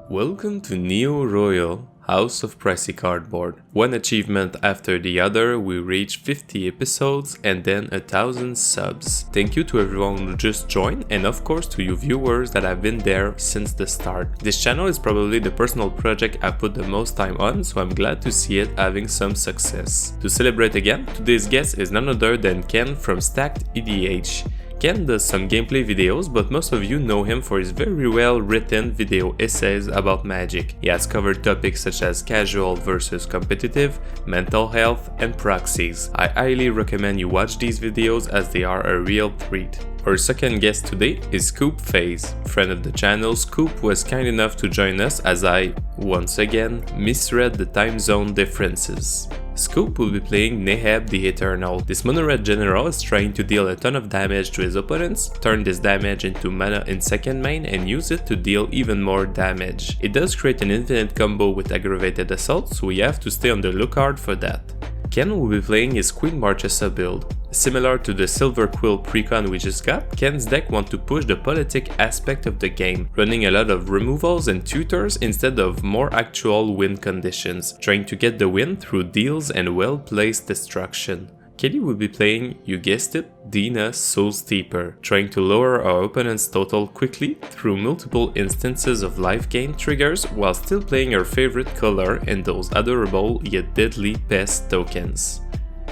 Welcome to NeoRoyal, House of Pricey Cardboard. One achievement after the other, we reached 50 episodes and then 1,000 subs. Thank you to everyone who just joined, and of course to you viewers that have been there since the start. This channel is probably the personal project I put the most time on, so I'm glad to see it having some success. To celebrate again, today's guest is none other than Ken from StackedEDH. Ken does some gameplay videos, but most of you know him for his very well written video essays about Magic. He has covered topics such as casual versus competitive, mental health, and proxies. I highly recommend you watch these videos as they are a real treat. Our second guest today is ScoopPhase. Friend of the channel, Scoop was kind enough to join us as I, once again, misread the time zone differences. Scoop will be playing Neheb the Eternal. This MonoRed general is trying to deal a ton of damage to his opponents, turn this damage into mana in second main and use it to deal even more damage. It does create an infinite combo with aggravated assault, so we have to stay on the lookout for that. Ken will be playing his Queen Marchesa build. Similar to the Silver Quill precon we just got, Ken's deck wants to push the politic aspect of the game, running a lot of removals and tutors instead of more actual win conditions, trying to get the win through deals and well-placed destruction. Kelly will be playing, you guessed it, Dina Soulsteeper, trying to lower our opponent's total quickly through multiple instances of Lifegain triggers while still playing her favorite color and those adorable yet deadly pest tokens.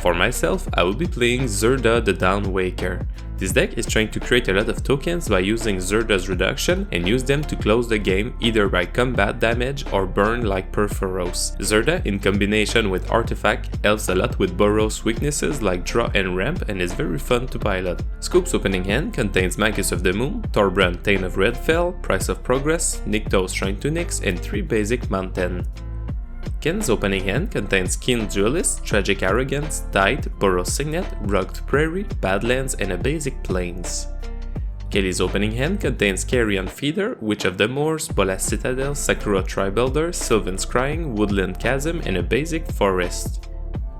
For myself, I will be playing Zirda the Dawnwaker. This deck is trying to create a lot of tokens by using Zirda's reduction and use them to close the game either by combat damage or burn like Perforos. Zirda in combination with Artifact helps a lot with Boros weaknesses like draw and ramp and is very fun to pilot. Scoop's opening hand contains Magus of the Moon, Torbrand Thane of Redfell, Price of Progress, Nikto's Shrine to Nyx, and 3 basic mountain. Ken's opening hand contains Keen Duelist, Tragic Arrogance, Tide, Boros Signet, Rugged Prairie, Badlands, and a basic Plains. Kelly's opening hand contains Carrion Feeder, Witch of the Moors, Bolas Citadel, Sakura Tribuilder, Sylvan's Crying, Woodland Chasm, and a basic Forest,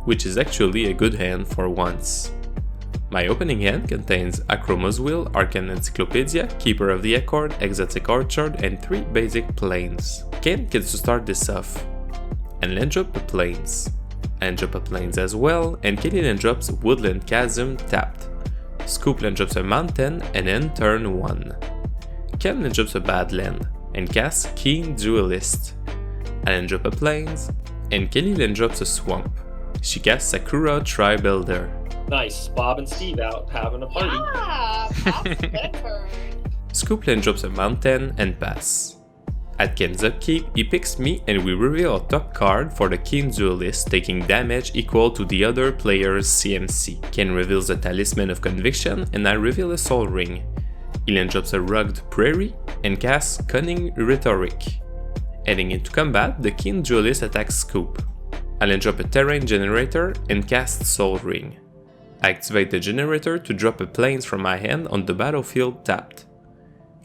which is actually a good hand for once. My opening hand contains Akroma's Will, Arcane Encyclopedia, Keeper of the Accord, Exotic Orchard, and 3 basic Plains. Ken gets to start this off and land drop a Plains, and drop a Plains as well, and Kelly land drops Woodland Chasm tapped. Scoop land drops a Mountain and end turn 1. Ken land drops a Badland and casts Keen Duelist. I land drop a Plains, and Kelly land drops a Swamp. She casts Sakura Tribuilder. Nice, Bob and Steve out having a party. Yeah, Bob's better. Scoop land drops a Mountain and pass. At Ken's upkeep, he picks me and we reveal a top card for the Keen Duelist taking damage equal to the other player's CMC. Ken reveals a Talisman of Conviction and I reveal a Soul Ring. He land drops a Rugged Prairie and casts Cunning Rhetoric. Heading into combat, the Keen Duelist attacks Scoop. I land drop a Terrain Generator and cast Soul Ring. I activate the generator to drop a Plains from my hand on the battlefield tapped.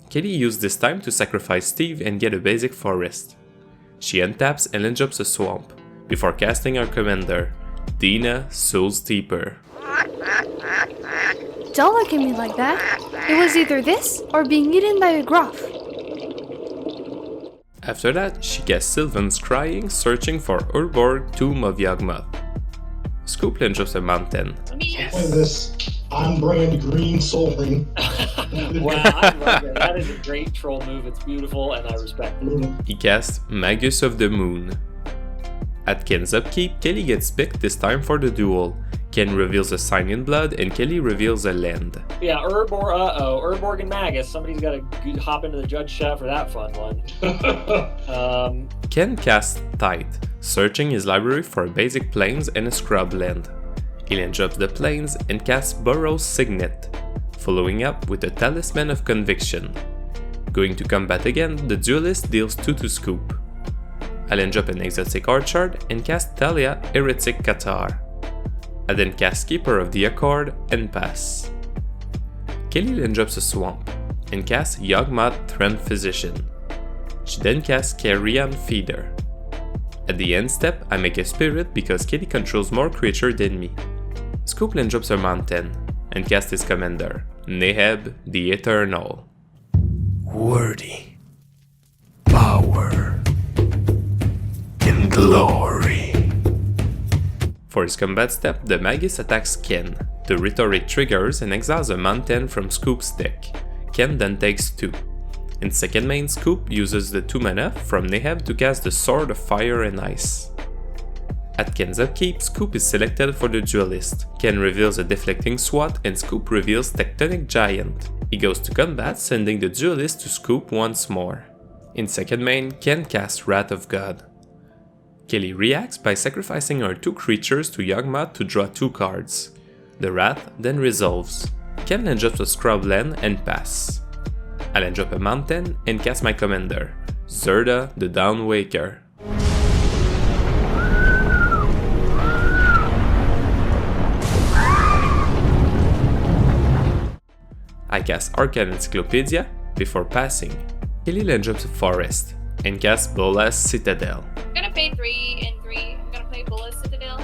Kelly used this time to sacrifice Steve and get a basic Forest. She untaps and land drops a Swamp, before casting our commander, Dina Soulsteeper. Don't look at me like that. It was either this or being eaten by a gruff. After that, she casts Sylvan's Crying, searching for Urborg, Tomb of Yawgmoth. Scoop land drops a Mountain. Yes. Play this on-brand green Soul Ring. Wow, I love it. That is a great troll move. It's beautiful and I respect it. He casts Magus of the Moon. At Ken's upkeep, Kelly gets picked this time for the duel. Ken reveals a Sign in Blood and Kelly reveals a land. Yeah, Urborg and Magus. Somebody's got to hop into the judge chat for that fun one. Ken casts Tide, searching his library for a basic Plains and a scrub land. He land drops the Plains and casts Boros Signet, following up with a Talisman of Conviction. Going to combat again, the Duelist deals 2 to Scoop. I land drop an Exotic Orchard and cast Talia Heretic Qatar. I then cast Keeper of the Accord and pass. Kelly land drops a Swamp and casts Yawgmoth Trend Physician. She then casts Carrion Feeder. At the end step, I make a Spirit because Kelly controls more creature than me. Scoop land drops a Mountain and casts his commander, Neheb the Eternal. Wordy. Power. glory. For his combat step, the Magus attacks Ken. The rhetoric triggers and exiles a mountain from Scoop's deck. Ken then takes 2. In second main, Scoop uses the 2 mana from Neheb to cast the Sword of Fire and Ice. At Ken's upkeep, Scoop is selected for the Duelist. Ken reveals a Deflecting Swat and Scoop reveals Tectonic Giant. He goes to combat, sending the Duelist to Scoop once more. In second main, Ken casts Wrath of God. Kelly reacts by sacrificing her 2 creatures to Yawgmoth to draw 2 cards. The Wrath then resolves. Ken land drops a Scrubland and pass. I land drop a mountain and cast my commander, Zirda the Dawnwaker. I cast Arcane Encyclopedia before passing. Kelly land drops a forest and casts Bola's Citadel. I'm gonna pay 3 and 3. I'm gonna play Bullet Citadel.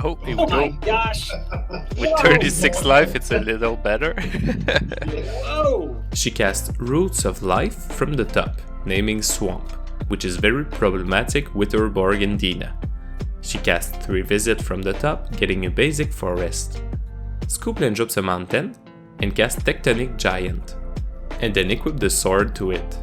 Oh, here we Oh my go. gosh! With 36 life, it's a little better. Whoa! She casts Roots of Life from the top, naming Swamp, which is very problematic with her Borg and Dina. She casts Revisit from the top, getting a basic forest. Scoop then drops a mountain and casts Tectonic Giant, and then equip the sword to it.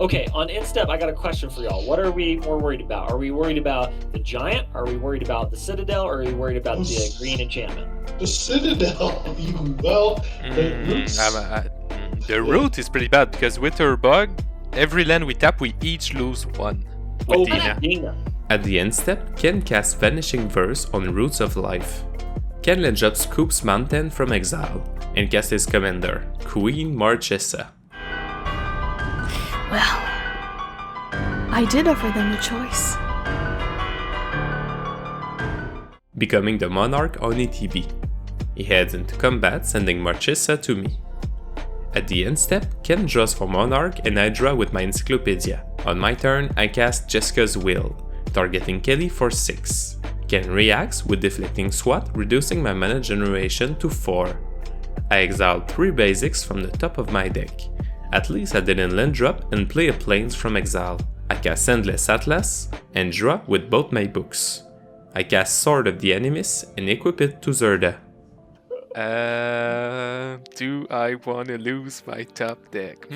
Okay, on Instep, I got a question for y'all. What are we more worried about? Are we worried about the Giant? Are we worried about the Citadel? Or are we worried about the green enchantment? The Citadel, well, the roots. The root is pretty bad because with her bug, every land we tap, we each lose 1. With Oh, Dina. Dina. At the end step, Ken casts Vanishing Verse on Roots of Life. Ken then drops Scoop's Mountain from exile and casts his commander, Queen Marchesa. Well, I did offer them a choice. Becoming the Monarch on ETB. He heads into combat, sending Marchesa to me. At the end step, Ken draws for Monarch and I draw with my Encyclopedia. On my turn, I cast Jessica's Will, targeting Kelly for 6. Ken reacts with Deflecting Swat, reducing my mana generation to 4. I exiled 3 basics from the top of my deck. At least I didn't land drop and play a Plains from exile. I cast Endless Atlas and draw with both my books. I cast Sword of the Animus and equip it to Zirda. Do I want to lose my top deck?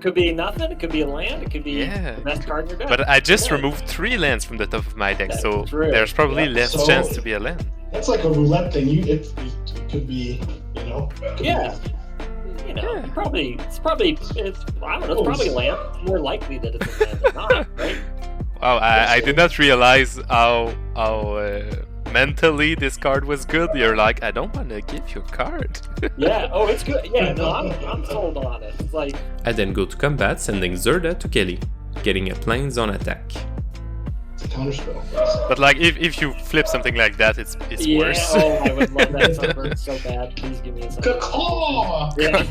Could be nothing. It could be a land. It could be the best card in your deck. But I just Yeah. removed 3 lands from the top of my deck, That's so true. there's probably Yeah, less so- chance to be a land. That's like a roulette thing. It could be, you know. could be- Yeah. You know, Yeah. it's probably, I don't know, it's probably a land. It's more likely that it's a land than not, right? Wow, I did not realize how mentally this card was good. You're like, I don't want to give you a card. Yeah, oh, it's good. Yeah, no, I'm sold on it. It's like, I then go to combat, sending Zirda to Kelly, getting a Plains on attack. It's a counterspell. But like, if you flip something like that, it's yeah, worse. oh, I would love that sunburn so bad. Please give me a sunburn. Caw! Yeah.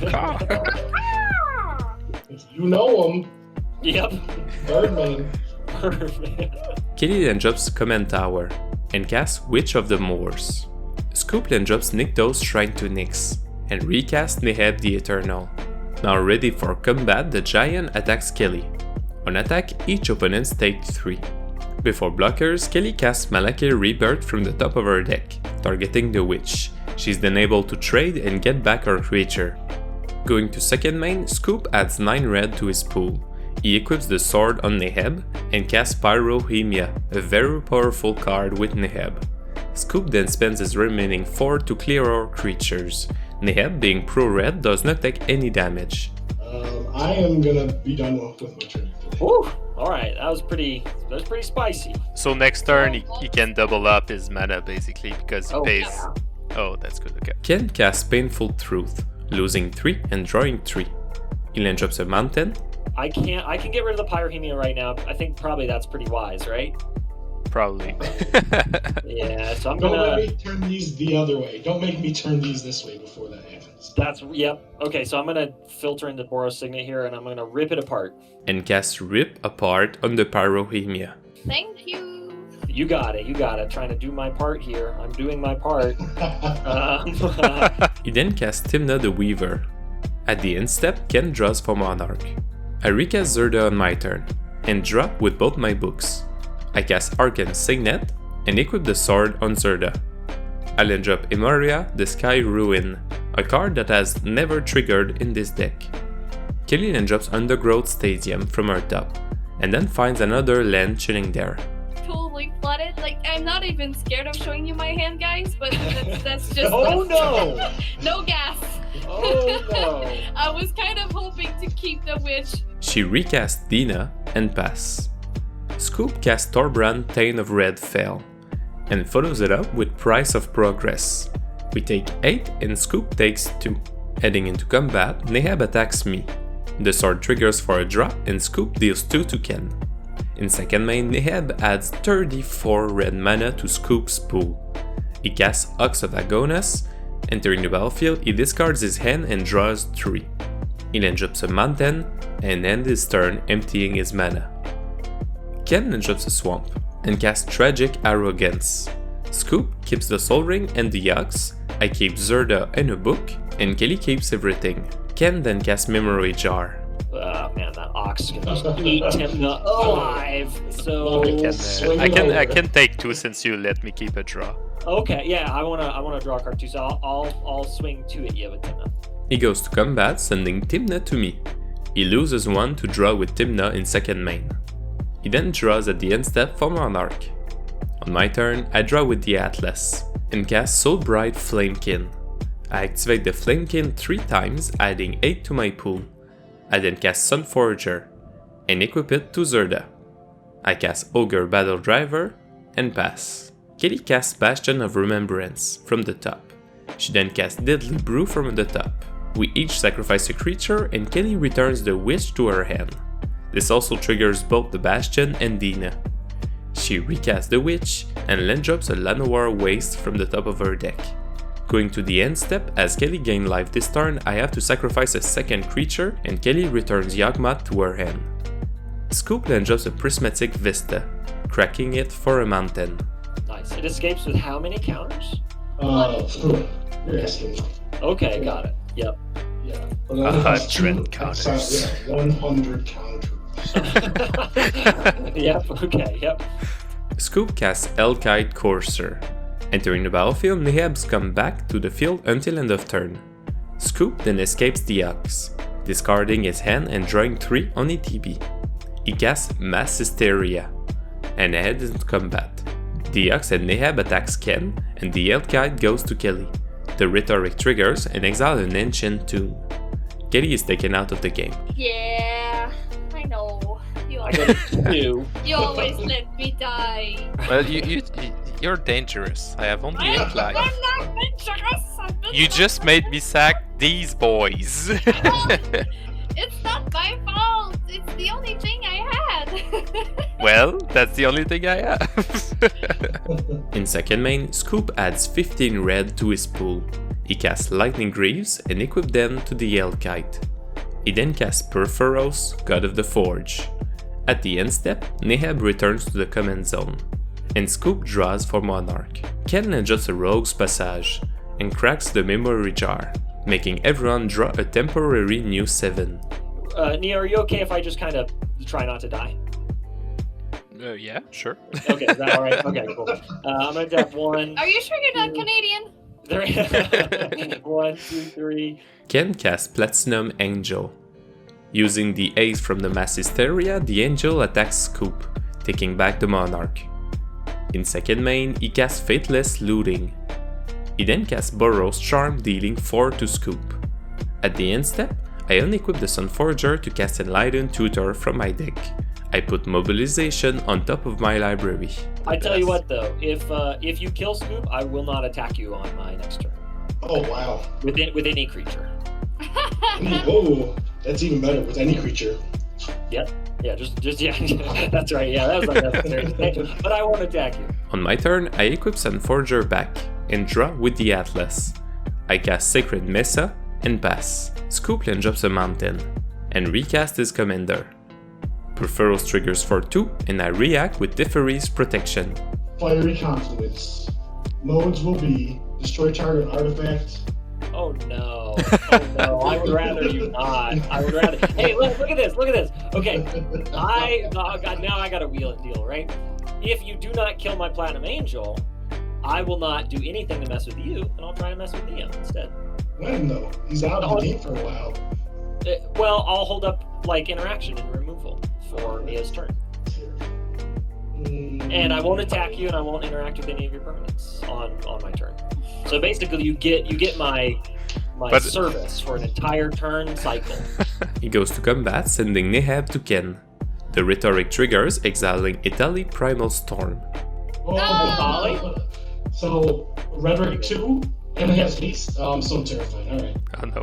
You know him, Yep. Birdman. Kelly then drops Command Tower and casts Witch of the Moors. Scoop then drops Nykthos Shrine to Nyx and recast Neheb the Eternal. Now ready for combat, the Giant attacks Kelly. On attack, each opponent takes 3. Before blockers, Kelly casts Malakir Rebirth from the top of her deck, targeting the Witch. She's then able to trade and get back her creature. Going to second main, Scoop adds 9 red to his pool. He equips the sword on Neheb and casts Pyrohemia, a very powerful card with Neheb. Scoop then spends his remaining 4 to clear our creatures. Neheb, being pro-red, does not take any damage. I am gonna be done with my turn. Woo! Alright, that was pretty spicy. So next turn, he can double up his mana basically because he Oh, pays. yeah. Oh, that's good. Okay. Ken casts Painful Truth, losing 3 and drawing 3. He then drops a mountain. I can get rid of the Pyrohemia right now. I think probably that's pretty wise, right? Probably. Yeah, so I'm Don't let gonna. me turn these the other way. Don't make me turn these this way before that happens. Yep. Okay, so I'm gonna filter into Boros Signet here, and I'm gonna rip it apart. And cast Rip Apart on the Pyrohemia. Thank you. You got it. Trying to do my part here. I'm doing my part. He then casts Timna the Weaver. At the end step, Ken draws for Monarch. I recast Zirda on my turn, and draw with both my books. I cast Arcane Signet and equip the sword on Zirda. I then drop Emoria, the Sky Ruin, a card that has never triggered in this deck. Kelly then drops Undergrowth Stadium from her top, and then finds another land chilling there. Totally flooded. Like, I'm not even scared of showing you my hand, guys, but that's just... Oh no! No gas. Oh no! I was kind of hoping to keep the witch. She recasts Dina and pass. Scoop casts Torbrand Thane of Red Fell, and follows it up with Price of Progress. We take 8 and Scoop takes 2. Heading into combat, Neheb attacks me. The sword triggers for a draw and Scoop deals 2 to Ken. In second main, Neheb adds 34 red mana to Scoop's pool. He casts Ox of Agonas. Entering the battlefield, he discards his hand and draws 3. He then drops a mountain and ends his turn emptying his mana. Ken then drops a swamp and casts Tragic Arrogance. Scoop keeps the Soul Ring and the Ox, I keep Zirda and a book, and Kelly keeps everything. Ken then casts Memory Jar. Man, that Ox can just eat Timna alive. So I can take 2 since you let me keep a draw. okay, yeah, I wanna draw a card too, so I'll swing 2 at you with Timna. He goes to combat, sending Timna to me. He loses 1 to draw with Timna in second main. He then draws at the end step for Monarch. On my turn, I draw with the Atlas, and cast Soulbright Flamekin. I activate the Flamekin 3 times, adding 8 to my pool. I then cast Sunforger, and equip it to Zirda. I cast Ogre Battle Driver, and pass. Kelly casts Bastion of Remembrance from the top. She then casts Deadly Brew from the top. We each sacrifice a creature, and Kelly returns the Witch to her hand. This also triggers both the Bastion and Dina. She recasts the Witch, and then drops a Llanowar Waste from the top of her deck. Going to the end step, as Kelly gains life this turn, I have to sacrifice a second creature, and Kelly returns Yawgmoth to her hand. Scoop then drops a Prismatic Vista, cracking it for a mountain. Nice. It escapes with how many counters? You're asking. Okay, got it. Yep. Yeah. 100 counters. Yeah, 100 counters. Yep, okay, yep. Scoop casts Elkite Courser. Entering the battlefield, Neheb comes back to the field until end of turn. Scoop then escapes the Ox, discarding his hand and drawing 3 on ETB. He casts Mass Hysteria, and heads into combat. The Ox and Neheb attacks Ken, and the Elkite goes to Kelly. The Rhetoric triggers and exiles an Ancient Tune. Kelly is taken out of the game. Yeah, I know. I got a 2. You always let me die. Well, you're dangerous. I have only 8 life. I'm not dangerous. You just made me sack these boys. It's not my fault. It's the only thing I had. Well, that's the only thing I have. In second main, Scoop adds 15 red to his pool. He casts Lightning Greaves and equips them to the Elkite. He then casts Perforos, God of the Forge. At the end step, Neheb returns to the command zone, and Scoop draws for Monarch. Ken adjusts a Rogue's Passage, and cracks the Memory Jar, making everyone draw a temporary new 7. Neo, are you okay if I just kind of try not to die? Yeah, sure. Okay, is that alright? Okay, cool. I'm gonna tap 1. Are you sure you're not Canadian? 1, 2, 3. Ken casts Platinum Angel. Using the Ace from the Mass Hysteria, the Angel attacks Scoop, taking back the Monarch. In second main, he casts Fateless Looting. He then casts Burrow's Charm, dealing 4 to Scoop. At the end step, I unequip the Sunforger to cast Enlightened Tutor from my deck. I put Mobilization on top of my library. I tell you what though, if you kill Scoop, I will not attack you on my next turn. Oh wow. With any creature. Oh, that's even better with any creature. Yep. Yeah, just yeah. That's right. Yeah, that was unnecessary. But I won't attack you. On my turn, I equip Sunforger back and draw with the Atlas. I cast Sacred Mesa and pass. Scoop then drops a mountain and recast his commander. Perforos triggers for 2 and I react with Teferi's Protection. Fiery Confluence. Modes will be destroy target artifact. Oh no. Oh no. I would rather you not. I would rather. Hey, look at this. Look at this. Okay. Oh god, now I gotta wheel and deal, right? if you do not kill my Platinum Angel, I will not do anything to mess with you, and I'll try to mess with Neo instead. When though? He's out of the game for a while. Well, I'll hold up like interaction and removal for Neo's turn. And I won't attack you, and I won't interact with any of your permanents on my turn. So basically, you get my service for an entire turn cycle. He goes to combat, sending Neheb to Ken. The rhetoric triggers, exiling Italy Primal Storm. Oh, so rhetoric 2, and he has haste. Oh, I'm so terrified. All right. Oh no.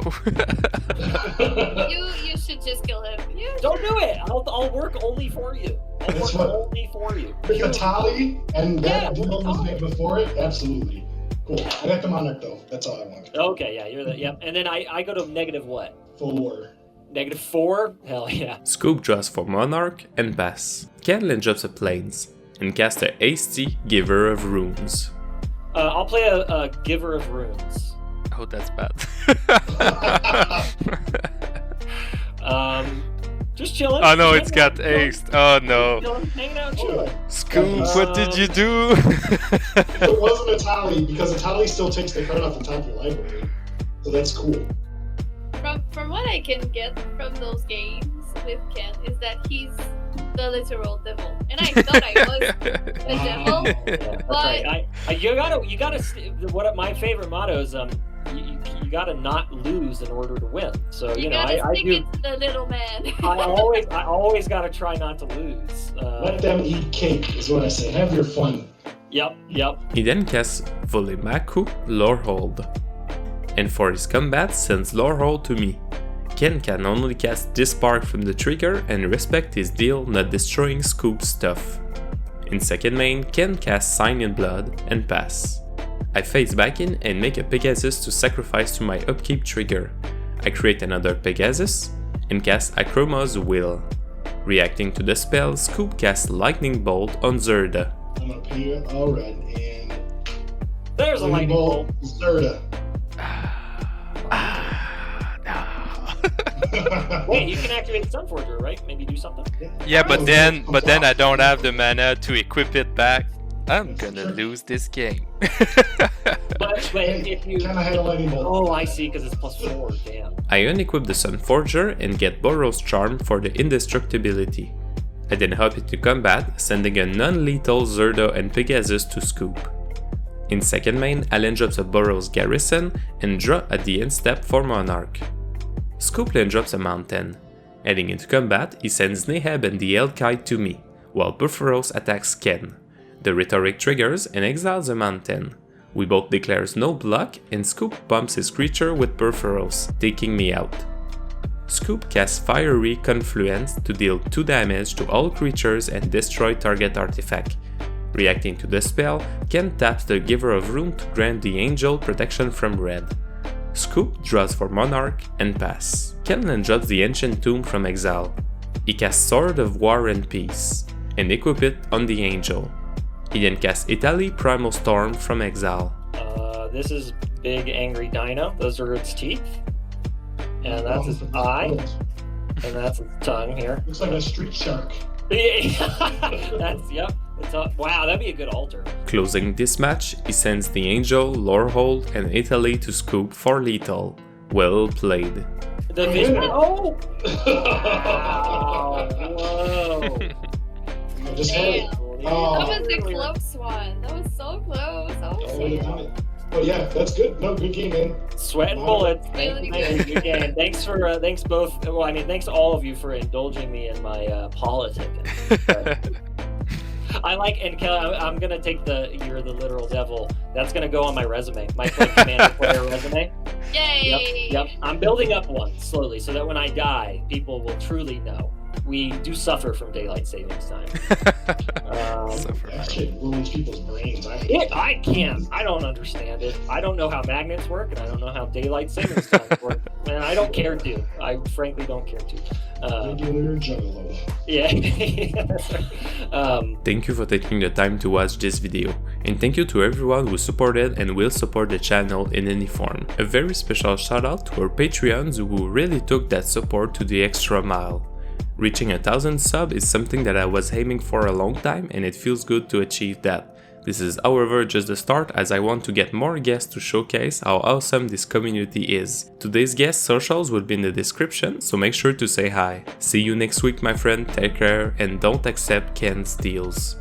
You should just kill him. Don't do it. I'll work only for you. I'll work only for you. With the tally and that with the deal was tally. made before it, absolutely. Cool. I got the Monarch though. That's all I want. Okay, yeah, you're the yep. And then I go to negative what? 4. -4? Hell yeah. Scoop draws for Monarch and pass. Ken then drops a Plains and casts a hasty Giver of Runes. I'll play a Giver of Runes. Oh, that's bad. Just chilling. Oh no, hanging it's got out, chilling, aced. Oh no. chilling, hanging out, chilling. Scoop, what did you do? It wasn't a tally because a tally still takes the card off the top of your library. So that's cool. From what I can get from those games with Ken is that he's the literal devil, and I thought I was the devil. Yeah, that's But- right. You gotta. What my favorite motto is you gotta not lose in order to win. So You know gotta I stick do. it to the little man. I always gotta try not to lose. Let them eat cake is what I say. Have your fun. Yep. He then casts Volemaku Lorehold. And for his combat, sends Lorehold to me. Ken can only cast this spark from the trigger and respect his deal not destroying Scoop's stuff. In second main, Ken casts Sign in Blood and pass. I face back in and make a Pegasus to sacrifice to my upkeep trigger. I create another Pegasus and cast Akroma's Will. Reacting to the spell, Scoop casts Lightning Bolt on Zirda. I'm gonna pay you all red and There's a lightning bolt. Zirda. Wait, you can activate the Sunforger, right? Maybe do something. Yeah, but then I don't have the mana to equip it back. I'm gonna lose this game. But if you Can I hit a lightning bolt? oh, I see, because it's +4. Damn. I unequip the Sunforger and get Burrow's Charm for the indestructibility. I then hop into combat, sending a non-lethal Zirda and Pegasus to Scoop. In second main, Allen drops a Burrow's Garrison and draw at the end step for Monarch. Scoop then drops a Mountain. Heading into combat, he sends Neheb and the Elkite to me, while Perforos attacks Ken. The rhetoric triggers and exiles a Mountain. We both declares no block and Scoop bumps his creature with Perforos, taking me out. Scoop casts Fiery Confluence to deal 2 damage to all creatures and destroy target artifact. Reacting to the spell, Ken taps the Giver of Rune to grant the Angel protection from red. Scoop draws for Monarch and pass. Ken then drops the Ancient Tomb from exile. He casts Sword of War and Peace, and equip it on the Angel. He then casts Italy Primal Storm from exile. This is Big Angry Dino. Those are its teeth. And that's its eye. And that's its tongue here. Looks like a street shark. That's, yep. Wow, that'd be a good altar. Closing this match, he sends the Angel, Lorehold, and Italy to Scoop for lethal. Well played. The vision. Oh! Wow. Whoa. I just had it. Oh. That was a close one. That was so close. I would've done it. But yeah, that's good. No, good game, man. Sweat and bullets. Really Thanks, good game. Thanks for thanks both. Well, I mean, thanks to all of you for indulging me in my politicking. I like, and Kelly, I'm gonna take the "you're the literal devil." That's gonna go on my resume, my Commander player resume. Yay! Yep. I'm building up one slowly, so that when I die, people will truly know we do suffer from daylight savings time. That shit ruins people's brains. I hate it. I can't. I don't understand it. I don't know how magnets work, and I don't know how daylight savings time work. And I don't care to. I frankly don't care to. Regular juggalo. Yeah. That's right. Thank you for taking the time to watch this video, and thank you to everyone who supported and will support the channel in any form. A very special shout out to our Patreons who really took that support to the extra mile. Reaching 1000 sub is something that I was aiming for a long time, and it feels good to achieve that. This is however just the start, as I want to get more guests to showcase how awesome this community is. Today's guest socials will be in the description, so make sure to say hi. See you next week my friend, take care, and don't accept Ken's deals.